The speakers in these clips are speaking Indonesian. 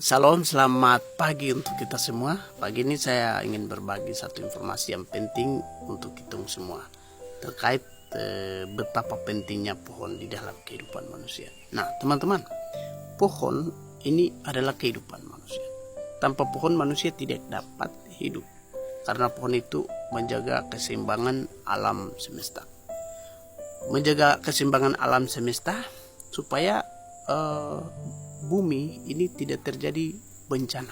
Salam, selamat pagi untuk kita semua. Pagi ini saya ingin berbagi satu informasi yang penting untuk kita semua terkait betapa pentingnya pohon di dalam kehidupan manusia. Nah, teman-teman, pohon ini adalah kehidupan manusia. Tanpa pohon manusia tidak dapat hidup, karena pohon itu menjaga keseimbangan alam semesta. Menjaga keseimbangan alam semesta supaya bumi ini tidak terjadi bencana.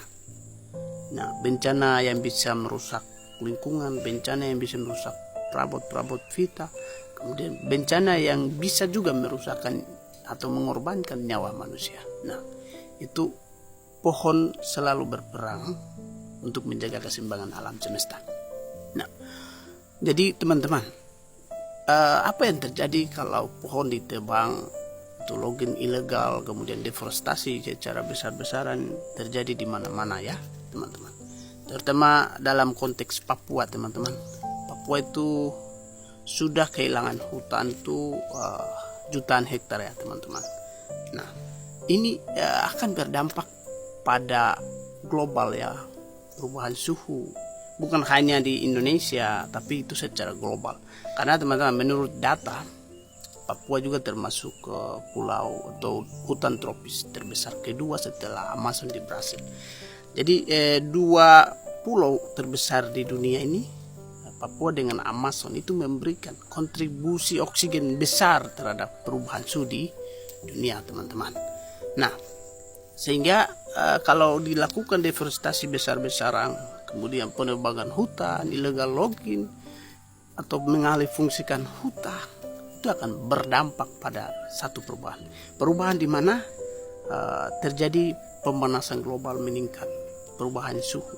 Nah, bencana yang bisa merusak lingkungan, bencana yang bisa merusak perabot-perabot vita, kemudian bencana yang bisa juga merusakkan atau mengorbankan nyawa manusia. Nah, itu pohon selalu berperang untuk menjaga keseimbangan alam semesta. Nah, jadi teman-teman, apa yang terjadi kalau pohon ditebang, logging ilegal, kemudian deforestasi secara besar-besaran terjadi di mana-mana ya teman-teman. Terutama dalam konteks Papua teman-teman. Papua itu sudah kehilangan hutan itu jutaan hektar ya teman-teman. Nah, ini akan berdampak pada global ya, perubahan suhu. Bukan hanya di Indonesia, tapi itu secara global. Karena teman-teman, menurut data, Papua juga termasuk pulau atau hutan tropis terbesar kedua setelah Amazon di Brasil. Jadi dua pulau terbesar di dunia ini, Papua dengan Amazon, itu memberikan kontribusi oksigen besar terhadap perubahan suhu di dunia teman-teman. Nah, sehingga kalau dilakukan deforestasi besar-besaran, kemudian penebangan hutan, illegal logging, atau mengalih fungsikan hutan, itu akan berdampak pada satu perubahan di mana terjadi pemanasan global meningkat, perubahan suhu.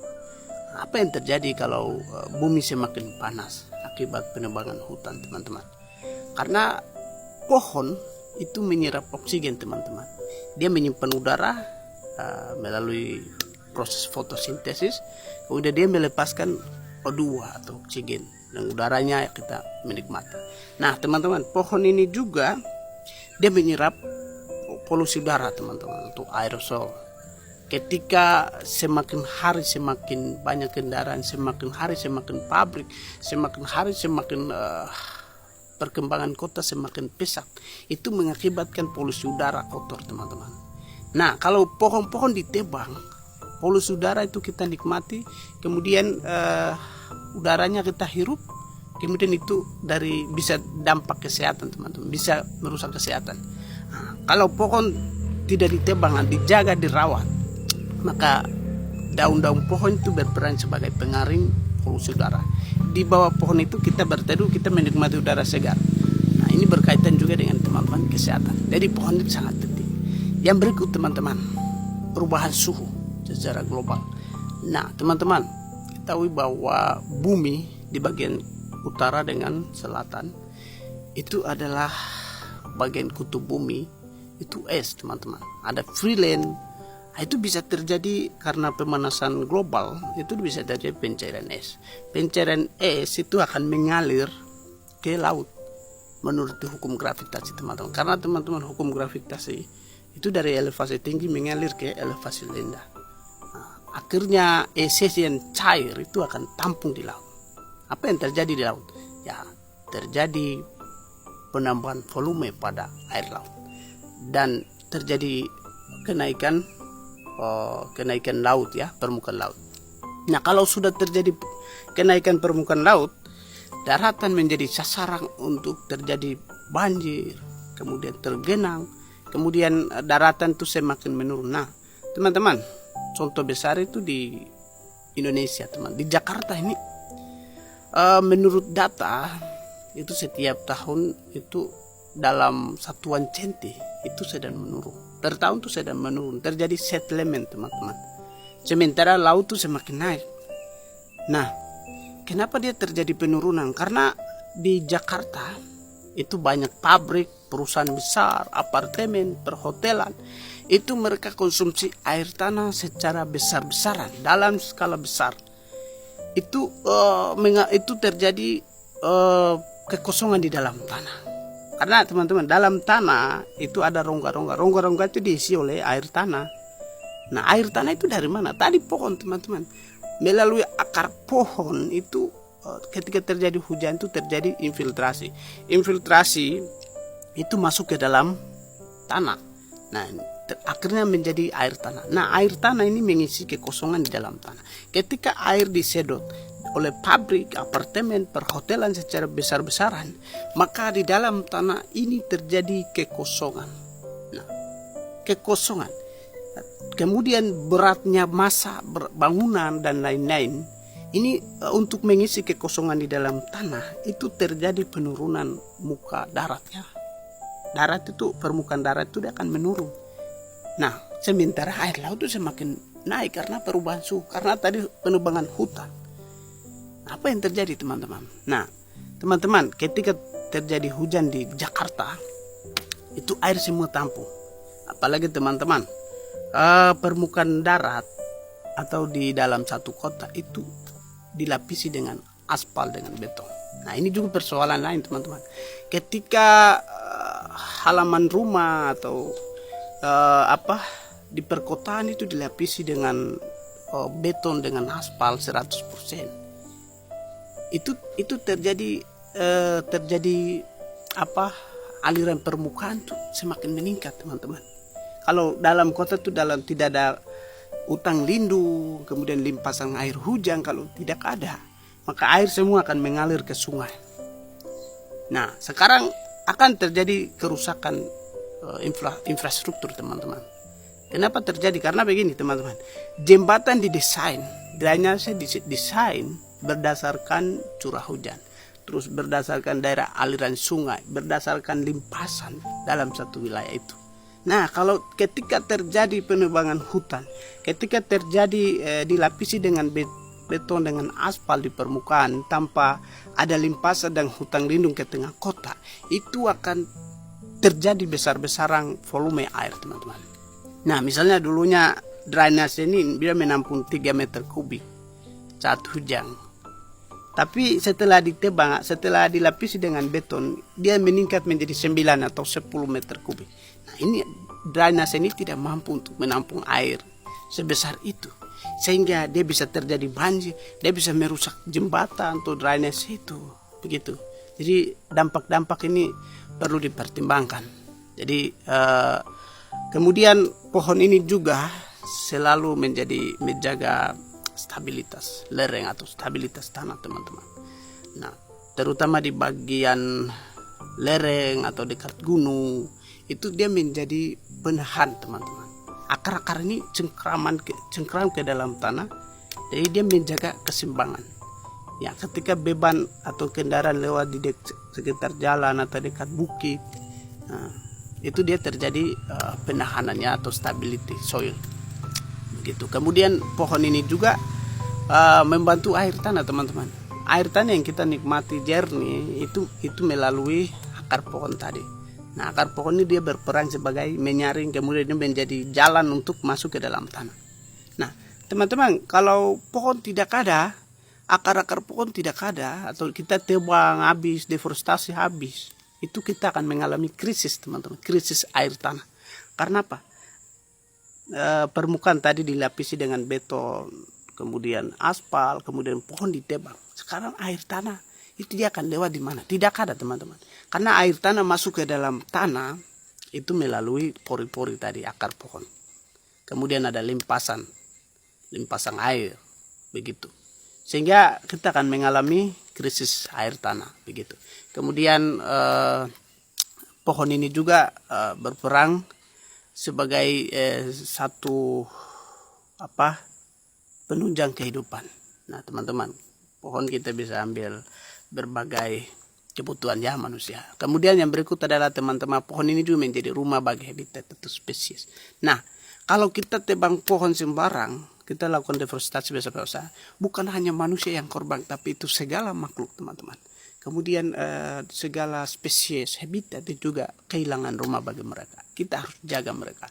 Apa yang terjadi kalau bumi semakin panas akibat penebangan hutan teman-teman? Karena pohon itu menyerap oksigen teman-teman, dia menyimpan udara melalui proses fotosintesis, kemudian dia melepaskan O2 atau oksigen, dan udaranya kita menikmati. Nah teman-teman, pohon ini juga dia menyerap polusi udara teman-teman, untuk aerosol. Ketika semakin hari semakin banyak kendaraan, semakin hari semakin pabrik, semakin hari semakin perkembangan kota semakin pesat, itu mengakibatkan polusi udara kotor teman-teman. Nah, kalau pohon-pohon ditebang, polusi udara itu kita nikmati, kemudian udaranya kita hirup, kemudian itu dari bisa dampak kesehatan teman-teman, bisa merusak kesehatan. Nah, kalau pohon tidak ditebang, dijaga, dirawat, maka daun-daun pohon itu berperan sebagai pengaring polusi udara. Di bawah pohon itu kita berteduh, kita menikmati udara segar. Nah, ini berkaitan juga dengan teman-teman kesehatan. Jadi pohon itu sangat penting. Yang berikut teman-teman, perubahan suhu secara global. Nah teman-teman, ketahui bahwa bumi di bagian utara dengan selatan itu adalah bagian kutub bumi itu es teman-teman, ada free land. Itu bisa terjadi karena pemanasan global, itu bisa terjadi pencairan es. Pencairan es itu akan mengalir ke laut menurut hukum gravitasi teman-teman. Karena teman-teman, hukum gravitasi itu dari elevasi tinggi mengalir ke elevasi rendah. Akhirnya es yang cair itu akan tampung di laut. Apa yang terjadi di laut? Ya, terjadi penambahan volume pada air laut dan terjadi kenaikan laut ya, permukaan laut. Nah, kalau sudah terjadi kenaikan permukaan laut, daratan menjadi sasaran untuk terjadi banjir, kemudian tergenang, kemudian daratan itu semakin menurun. Nah, teman-teman, contoh besar itu di Indonesia teman, di Jakarta ini menurut data itu setiap tahun itu dalam satuan centi itu sedang menurun, per tahun itu sedang menurun, terjadi settlement teman-teman, sementara laut itu semakin naik. Nah, kenapa dia terjadi penurunan? Karena di Jakarta itu banyak pabrik, perusahaan besar, apartemen, perhotelan. Itu mereka konsumsi air tanah secara besar-besaran, dalam skala besar. Itu terjadi kekosongan di dalam tanah. Karena teman-teman, dalam tanah itu ada rongga-rongga. Rongga-rongga itu diisi oleh air tanah. Nah, air tanah itu dari mana? Tadi pohon, teman-teman. Melalui akar pohon itu ketika terjadi hujan itu terjadi infiltrasi. Infiltrasi itu masuk ke dalam tanah. Nah, akhirnya menjadi air tanah. Nah, air tanah ini mengisi kekosongan di dalam tanah. Ketika air disedot oleh pabrik, apartemen, perhotelan secara besar-besaran, maka di dalam tanah ini terjadi kekosongan. Nah, kekosongan. Kemudian beratnya massa bangunan dan lain-lain. Ini untuk mengisi kekosongan di dalam tanah itu terjadi penurunan muka darat ya. Darat itu, permukaan darat itu dia akan menurun. Nah, sementara air laut itu semakin naik karena perubahan suhu, karena tadi penebangan hutan. Apa yang terjadi, teman-teman? Nah, teman-teman, ketika terjadi hujan di Jakarta, itu air semua tampung. Apalagi teman-teman, permukaan darat atau di dalam satu kota itu dilapisi dengan aspal, dengan beton. Nah, ini juga persoalan lain, teman-teman. Ketika halaman rumah atau di perkotaan itu dilapisi dengan beton, dengan aspal 100%, itu terjadi aliran permukaan tuh semakin meningkat, teman-teman. Kalau dalam kota itu tidak ada utang lindung, kemudian limpasan air hujan, kalau tidak ada, maka air semua akan mengalir ke sungai. Nah, sekarang akan terjadi kerusakan infrastruktur, teman-teman. Kenapa terjadi? Karena begini, teman-teman. Jembatan didesain, drainase didesain berdasarkan curah hujan, terus berdasarkan daerah aliran sungai, berdasarkan limpasan dalam satu wilayah itu. Nah, kalau ketika terjadi penebangan hutan, ketika terjadi dilapisi dengan beton, dengan aspal di permukaan tanpa ada limpasan dan hutan lindung ke tengah kota, itu akan terjadi besar-besaran volume air, teman-teman. Nah, misalnya dulunya drainase ini dia menampung 3 meter kubik saat hujan. Tapi setelah ditebang, setelah dilapisi dengan beton, dia meningkat menjadi 9 atau 10 meter kubik. Nah, ini drainase ini tidak mampu untuk menampung air sebesar itu, sehingga dia bisa terjadi banjir, dia bisa merusak jembatan atau drainase itu, begitu. Jadi dampak-dampak ini perlu dipertimbangkan. Jadi kemudian pohon ini juga selalu menjaga stabilitas lereng atau stabilitas tanah, teman-teman. Nah, terutama di bagian lereng atau dekat gunung, itu dia menjadi penahan, teman-teman. Akar-akar ini cengkram ke dalam tanah, jadi dia menjaga keseimbangan. Ya, ketika beban atau kendaraan lewat di sekitar jalan atau dekat bukit, nah, itu dia terjadi penahanannya atau stability soil. Begitu. Kemudian pohon ini juga membantu air tanah, teman-teman. Air tanah yang kita nikmati jernih itu melalui akar pohon tadi. Nah, akar pohon ini dia berperan sebagai menyaring, kemudian dia menjadi jalan untuk masuk ke dalam tanah. Nah, teman-teman, kalau pohon tidak ada, akar-akar pohon tidak ada, atau kita tebang habis, deforestasi habis, itu kita akan mengalami krisis, teman-teman, krisis air tanah. Karena apa? Permukaan tadi dilapisi dengan beton, kemudian aspal, kemudian pohon ditebang. Sekarang air tanah itu dia akan lewat di mana? Tidak ada, teman-teman. Karena air tanah masuk ke dalam tanah itu melalui pori-pori tadi akar pohon. Kemudian ada limpasan air, begitu. Sehingga kita akan mengalami krisis air tanah, begitu. Kemudian pohon ini juga berperan sebagai satu penunjang kehidupan. Nah, teman-teman, pohon kita bisa ambil berbagai kebutuhan ya manusia. Kemudian yang berikut adalah, teman-teman, pohon ini juga menjadi rumah bagi habitat atau spesies. Nah, kalau kita tebang pohon sembarang, kita lakukan deforestasi biasa-biasa, bukan hanya manusia yang korban, tapi itu segala makhluk, teman-teman. Kemudian segala spesies habitat itu juga kehilangan rumah bagi mereka. Kita harus jaga mereka,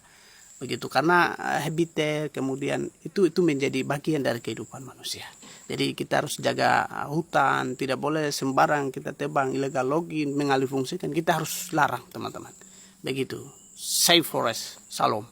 begitu, karena habitat kemudian itu menjadi bagian dari kehidupan manusia. Jadi kita harus jaga hutan, tidak boleh sembarang kita tebang, illegal logging, mengalih fungsikan, kita harus larang, teman-teman. Begitu. Save forest. Salam.